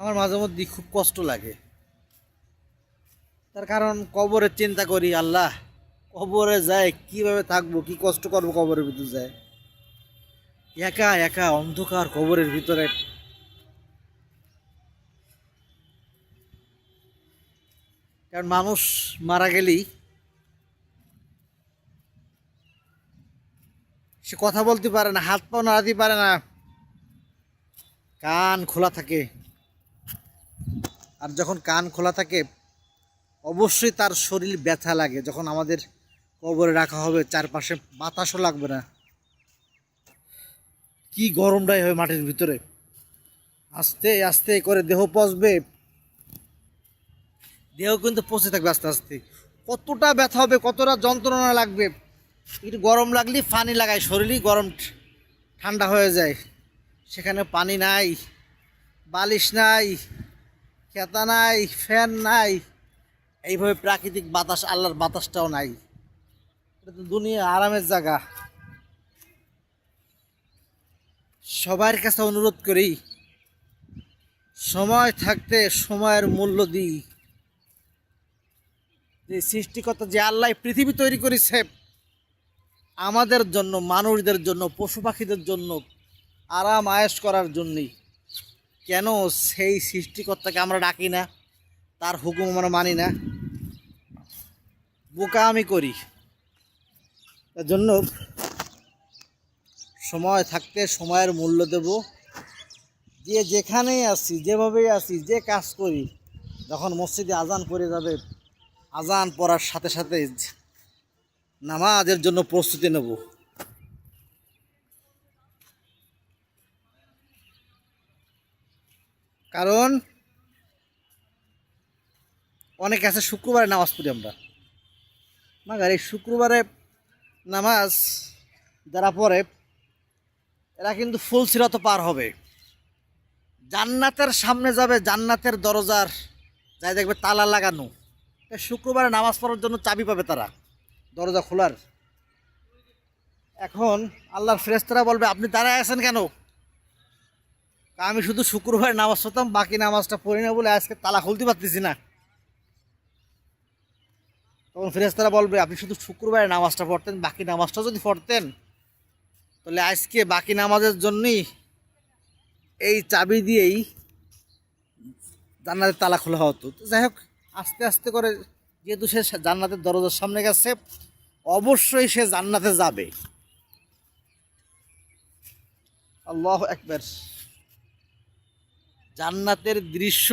আমার মাঝে মধ্যে খুব কষ্ট লাগে। তার কারণ কবরের চিন্তা করি, আল্লাহ কবরে যায় কিভাবে থাকবো, কি কষ্ট করবো কবরের ভিতরে যায়, একা একা অন্ধকার কবরের ভিতরে। কারণ মানুষ মারা গেলেই সে কথা বলতে পারে না, হাত পা নাড়াতে পারে না, কান খোলা থাকে। আর যখন কান খোলা থাকে অবশ্যই তার শরীর ব্যথা লাগে। যখন আমাদের কবরে রাখা হবে চারপাশে বাতাসও লাগবে না, কি গরমটাই হবে মাটির ভিতরে, আস্তে আস্তে করে দেহ পচবে, দেহ কিন্তু পচে থাকবে আস্তে আস্তে। কতটা ব্যথা হবে, কতটা যন্ত্রণা লাগবে। একটু গরম লাগলেই পানি লাগায়, শরীরই গরম ঠান্ডা হয়ে যায়। সেখানে পানি নাই, বালিশ নাই, খেতা নাই, ফ্যান নাই, এইভাবে প্রাকৃতিক বাতাস, আল্লাহর বাতাসটাও নাই। এটা তো দুনিয়া আরামের জায়গা। সবার কাছে অনুরোধ করি, সময় থাকতে সময়ের মূল্য দিই। যে সৃষ্টিকর্তা, যে আল্লাহ পৃথিবী তৈরি করেছে আমাদের জন্য, মানুষদের জন্য, পশু পাখিদের জন্য, আরাম আয়েশ করার জন্যই, কেন সেই সৃষ্টিকর্তাকে আমরা ডাকি না, তার হুকুম আমরা মানি না, বোকামি করি। তার জন্য সময় থাকতে সময়ের মূল্য দেব। যে যেখানেই আছি, যেভাবেই আছি, যে কাজ করি, যখন মসজিদে আজান পড়ে যাবে, আজান পড়ার সাথে সাথে নামাজের জন্য প্রস্তুতি নেব। কারণ অনেকে আছে শুক্রবারে নামাজ পড়ি আমরা, মাগার এই শুক্রবারে নামাজ যারা পড়ে এরা কিন্তু ফুল সিরাত পার হবে, জান্নাতের সামনে যাবে, জান্নাতের দরজার যাই দেখবে তালা লাগানো। শুক্রবারে নামাজ পড়ার জন্য চাবি পাবে তারা, দরজা খোলার। এখন আল্লাহর ফেরেশতারা বলবে, আপনি দাঁড়ায় আছেন কেন? আমি শুধু শুক্রবারে নামাজ পড়তাম, বাকি নামাজটা পড়ি না বলে আজকে তালা খুলতে পারতেছি না। তখন ফেরেশতারা বলবে, আপনি শুধু শুক্রবারে নামাজটা পড়তেন, বাকি নামাজটা যদি পড়তেন তাহলে আজকে বাকি নামাজের জন্যই এই চাবি দিয়েই জান্নাতের তালা খোলা হতো। তো যাই হোক, আস্তে আস্তে করে যেহেতু সে জান্নাতের দরজার সামনে গেছে, অবশ্যই সে জান্নাতে যাবে। আল্লাহু আকবার। জান্নাতের দৃশ্য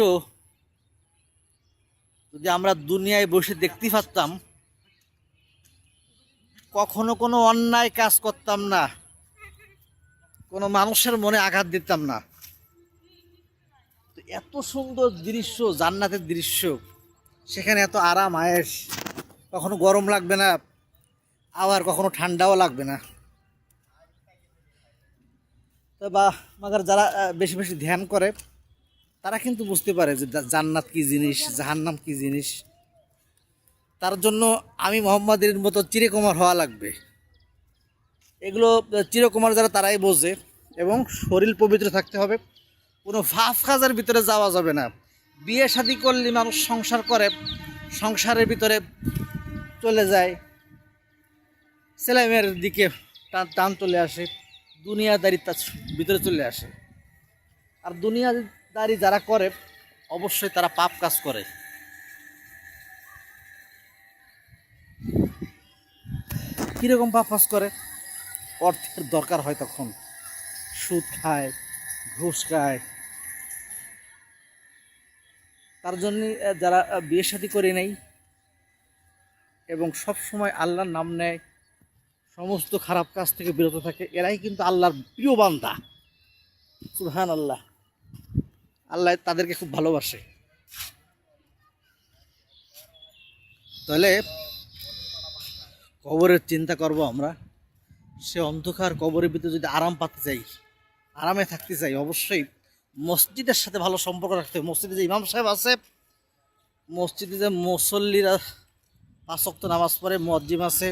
যদি আমরা দুনিয়ায় বসে দেখতে পারতাম, কখনো কোনো অন্যায় কাজ করতাম না, কোনো মানুষের মনে আঘাত দিতাম না। তো এত সুন্দর দৃশ্য, জান্নাতের দৃশ্য, সেখানে এত আরাম আয়েশ, কখনো গরম লাগবে না, আবার কখনো ঠান্ডাও লাগবে না। তো বা মাগার যারা বেশি বেশি ধ্যান করে তারা কিন্তু বুঝতে পারে যে জান্নাত কী জিনিস, জাহান্নাম কী জিনিস। তার জন্য আমি মোহাম্মদের মতো চিরকুমার হওয়া লাগবে। এগুলো চিরকুমার যারা তারাই বোঝে। এবং শরীর পবিত্র থাকতে হবে, কোনো ফাফ কাজের ভিতরে যাওয়া যাবে না। বিয়ে শাদী করলে মানুষ সংসার করে, সংসারের ভিতরে চলে যায়, ছেলেমেয়ের দিকে টান টান চলে আসে, দুনিয়াদারি তার ভিতরে চলে আসে। আর দুনিয়াদারি যারা করে অবশ্যই তারা পাপ কাজ করে। কীরকম পাপ কাজ করে? অর্থের দরকার হয় তখন সুদ খায়, ঘুষ খায়। তার জন্যে যারা বিয়ে শাদী করে নেই এবং সব সময় আল্লাহর নাম নেয়, সমস্ত খারাপ কাজ থেকে বিরত থাকে, এরাই কিন্তু আল্লাহর প্রিয় বান্দা। সুবহানাল্লাহ। আল্লাহ তাদেরকে খুব ভালোবাসে। তাহলে কবরের চিন্তা করব আমরা। সে অন্ধকার কবরের ভিতরে যদি আরাম পাতে চাই, আরামে থাকতে চাই, অবশ্যই মসজিদের সাথে ভালো সম্পর্ক রাখতে হবে। মসজিদে যে ইমাম সাহেব আছে, মসজিদে যে মুসল্লিরা 5 ওয়াক্ত নামাজ পড়ে, মুয়াজ্জিম আছে,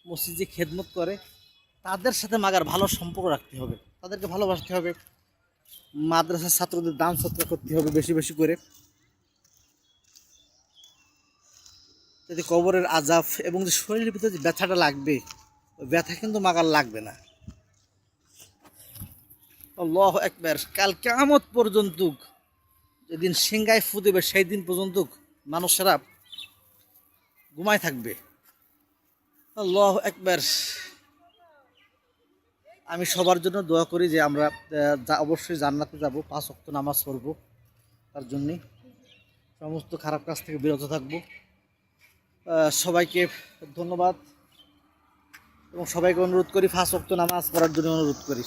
মসজিদ যে খেদমত করে, তাদের সাথে মাগার ভালো সম্পর্ক রাখতে হবে, তাদেরকে ভালোবাসতে হবে। মাদ্রাসার ছাত্রদের দান সৎকার করতে হবে বেশি বেশি করে, যদি কবরের আজাব এবং যে শরীরের ভিতরে যে ব্যথাটা লাগবে ওই ব্যথা কিন্তু মাগার লাগবে না। আল্লাহু আকবার। কাল কিয়ামত পর্যন্ত, যেদিন সিংহায় ফু দেবে সেই দিন পর্যন্ত মানুষেরা ঘুমায় থাকবে। আল্লাহু আকবার। আমি সবার জন্য দোয়া করি যে আমরা অবশ্যই জান্নাতে যাব, 5 ওয়াক্ত নামাজ পড়ব, তার জন্যে সমস্ত খারাপ কাজ থেকে বিরত থাকব। সবাইকে ধন্যবাদ এবং সবাইকে অনুরোধ করি 5 ওয়াক্ত নামাজ পড়ার জন্য অনুরোধ করি।